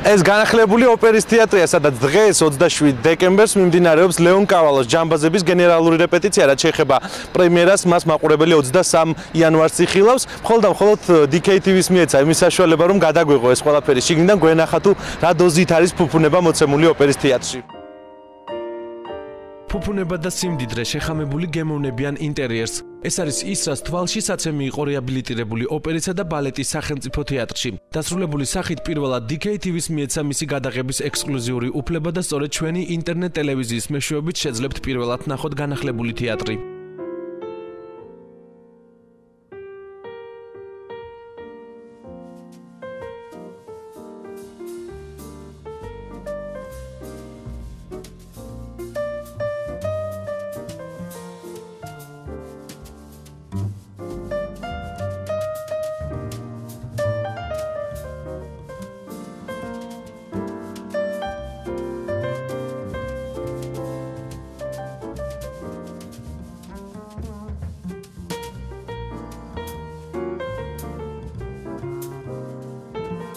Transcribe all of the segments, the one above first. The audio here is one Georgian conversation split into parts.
ეს განახლებული ოპერის თეატრია, სადაც დღეს 27 დეკემბერს მიმდინარეობს ლეონ კავალოს ჯამბაზების გენერალური რეპეტიცია, რაც შეეხება პრემიერას, მას მაყურებელი 23 იანვარს იხილავს. მხოლოდ DKTV-ს მიეცა იმის საშუალება, რომ გადაგვეღო ეს ყველაფერი შიგნიდან, გვენახა თუ რა დოზით არის ფუფუნება მოცემული ოპერის თეატრში. ფუფუნება და სიმდიდრე შეხამებული გემოვნებიან ინტერიერს. ეს არის ის, რაც თვალში საცემი იყო რეაბილიტირებული ოპერისა და ბალეტის სახელმწიფო თეატრში. დასრულებული სახით პირველად DKTV-ს მიეცა მისი გადაღების ექსკლუზიური უფლება და სწორედ ჩვენი ინტერნეტ ტელევიზიის მეშვეობით შეძლებთ პირველად ნახოთ განახლებული თეატრი.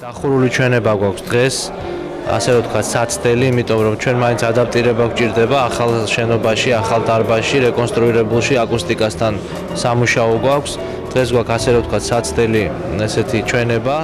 დახურული ჩვენება გვაქვს დღეს, ასე რომ ვთქვათ, საცდელი, იმიტომ რომ ჩვენ მაინც ადაპტირება გვჭირდება ახალ შენობაში, ახალ დარბაზში, რეკონსტრუირებულში აკუსტიკასთან სამუშაო გვაქვს. დღეს გვაქვს ასე რომ ვთქვათ, საცდელი ესეთი ჩვენება.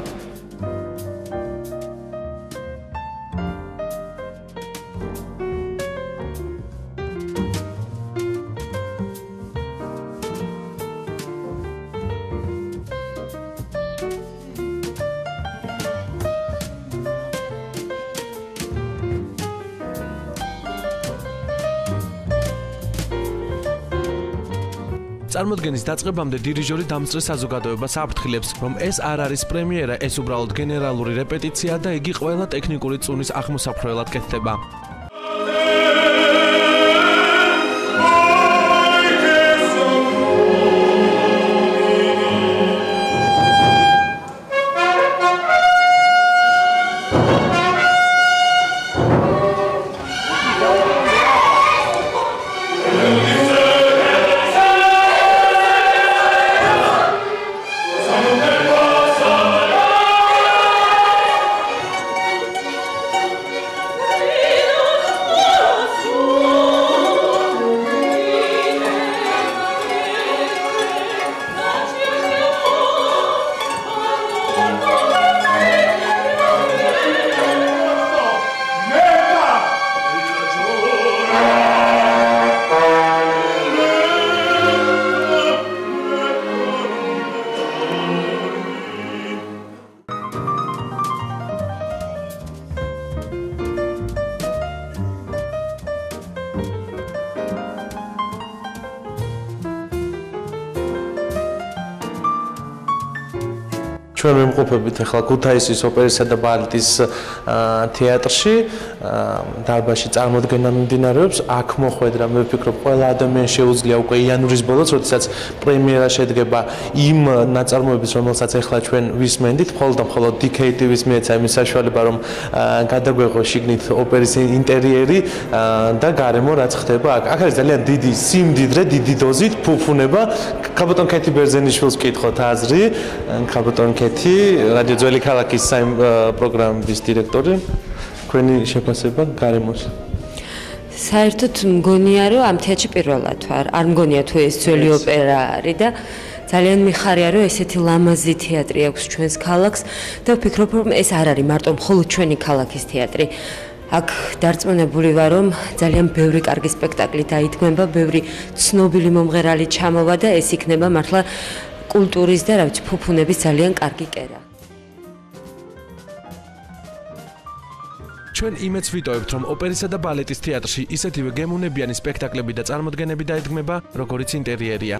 წარმოდგენის დაწყებამდე დირიჟორი დამსწრე საზოგადოებას აფრთხილებს, რომ ეს არ არის პრემიერა, ეს უბრალოდ გენერალური რეპეტიცია და იგი ყველა ტექნიკური წუნის აღმოსაფრთხოელად კეთდება. ჩვენ ვიმყოფებით ახლა ქუთაისის ოპერისა და ბალეტის თეატრში, დარბაზში წარმოდგენა მიმდინარეობს. აქ მოხვედრა, მე ვფიქრობ, ყველა ადამიანს შეუძლია უკვე იანვრის ბოლოს, როდესაც პრემიერა შედგება იმ ნაწარმოების, რომელსაც ახლა ჩვენ ვისმენდით, მხოლოდ DKTV-ს მიეცა იმის საშუალება, რომ გადაგვეღო შიგნით ოპერის ინტერიერი და გარემო რაც ხდება აქ. აქ არის ძალიან დიდი სიმდიდრე, დიდი დოზით ფუფუნება. ქაბოტონ ქეთი ბერძენიშვილს ვკითხოთ აზრი, ქაბოტონ რადიო ძველი ქალაქის პროგრამის დირექტორი, თქვენი შეფასება გარემოს? საერთოდ მგონია, რომ ამ თეატრში პირველად ვარ. არ მგონია თუ ეს ძველი ოპერა არის და ძალიან მიხარია, რომ ესეთი ლამაზი თეატრი აქვს ჩვენს ქალაქს და ვფიქრობ, რომ ეს არ არის მარტო მხოლოდ ჩვენი ქალაქის თეატრი. აქ დარწმუნებული ვარ, რომ ძალიან ბევრი კარგი სპექტაკლი დაითქმება, ბევრი ცნობილი მომღერალი ჩამოვა და ეს იქნება მართლა კულტურის და ფუფუნების ძალიან კარგი კერა. ჩვენ იმედს ვიტოვებთ, რომ ოპერისა და ბალეტის თეატრში ისეთივე გემოვნებიანი სპექტაკლები და წარმოდგენები დაიდგმება, როგორიც ინტერიერია.